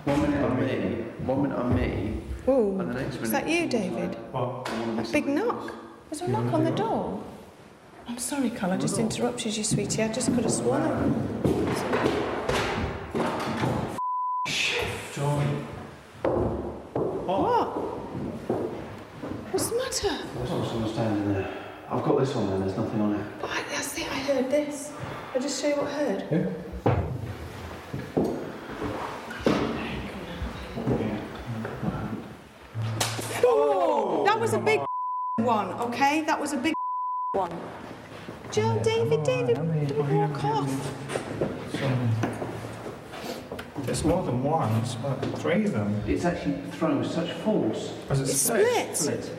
1 minute on me, 1 minute on me. Ooh, And the next is minute, that you, David? What? A big knock. Is there a knock on the door? I'm sorry, Carl, I just interrupted you, sweetie. I just could have sworn John. What? What's the matter? I saw someone standing there. I've got this one then, there's nothing on it. Oh, that's it, I heard this. I'll just show you what I heard. Yeah. Oh! That was a big one, okay? That was a big one. Joe, David, don't walk off. There's more than one, it's about 3 of them. It's actually thrown with such force. As It's split.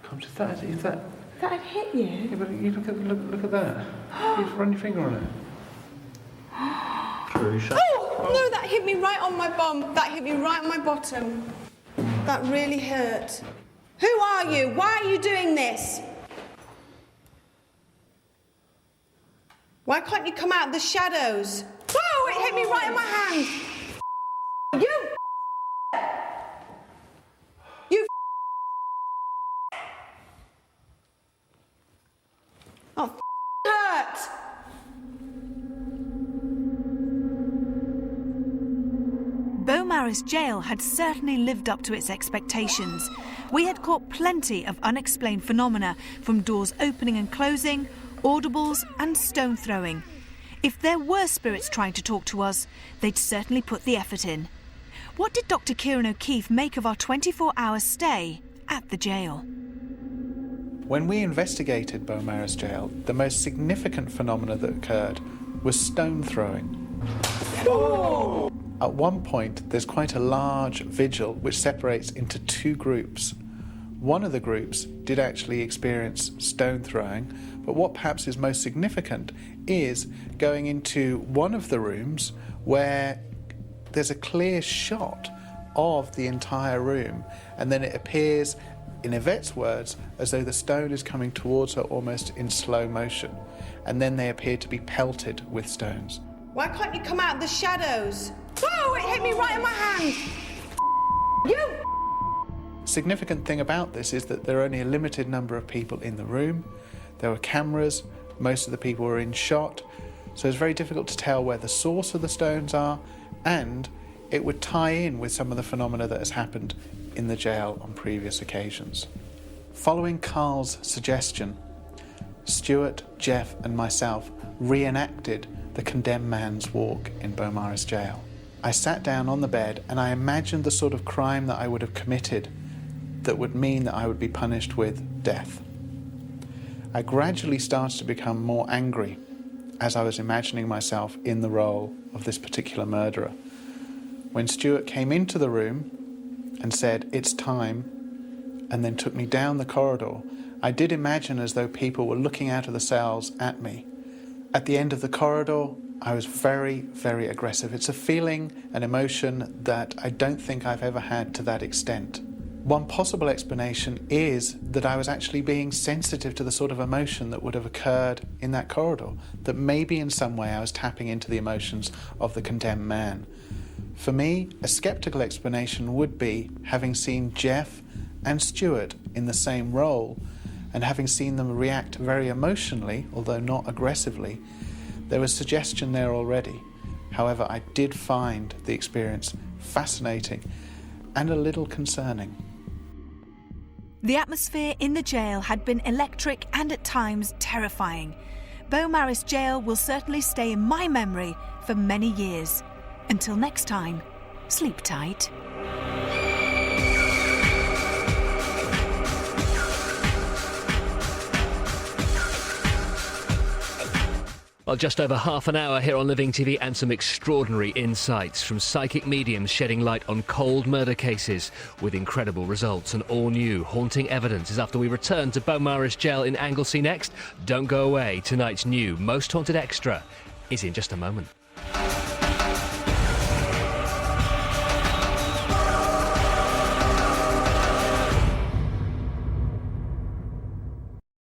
Comes with that, is that? That had hit you. Yeah, but you look at that. You just run your finger on it. True shot. Oh, no, that hit me right on my bum. That hit me right on my bottom. That really hurt. Who are you? Why are you doing this? Why can't you come out of the shadows? Whoa, it hit me right in my hand. You. Oh, hurt. Beaumaris Gaol had certainly lived up to its expectations. We had caught plenty of unexplained phenomena, from doors opening and closing, audibles and stone throwing. If there were spirits trying to talk to us, they'd certainly put the effort in. What did Dr. Kieran O'Keefe make of our 24-hour stay at the jail? When we investigated Beaumaris Gaol, the most significant phenomena that occurred was stone throwing. Oh. At one point, there's quite a large vigil which separates into 2 groups. One of the groups did actually experience stone throwing, but what perhaps is most significant is going into one of the rooms where there's a clear shot of the entire room, and then it appears, in Yvette's words, as though the stone is coming towards her almost in slow motion, and then they appear to be pelted with stones. Why can't you come out of the shadows? Whoa, it hit me right in my hand. You. Significant thing about this is that there are only a limited number of people in the room. There were cameras, most of the people were in shot, so it's very difficult to tell where the source of the stones are, and it would tie in with some of the phenomena that has happened in the jail on previous occasions. Following Carl's suggestion, Stuart, Jeff and myself reenacted the condemned man's walk in Beaumaris Gaol. I sat down on the bed and I imagined the sort of crime that I would have committed that would mean that I would be punished with death. I gradually started to become more angry as I was imagining myself in the role of this particular murderer. When Stuart came into the room and said, "It's time," and then took me down the corridor, I did imagine as though people were looking out of the cells at me. At the end of the corridor, I was very, very aggressive. It's a feeling, an emotion that I don't think I've ever had to that extent. One possible explanation is that I was actually being sensitive to the sort of emotion that would have occurred in that corridor, that maybe in some way I was tapping into the emotions of the condemned man. For me, a sceptical explanation would be having seen Jeff and Stuart in the same role, and having seen them react very emotionally, although not aggressively, there was suggestion there already. However, I did find the experience fascinating and a little concerning. The atmosphere in the jail had been electric and at times terrifying. Beaumaris Gaol will certainly stay in my memory for many years. Until next time, sleep tight. Well, just over half an hour here on Living TV, and some extraordinary insights from psychic mediums shedding light on cold murder cases with incredible results, and all new haunting evidence is after we return to Beaumaris Gaol in Anglesey next. Don't go away. Tonight's new Most Haunted Extra is in just a moment.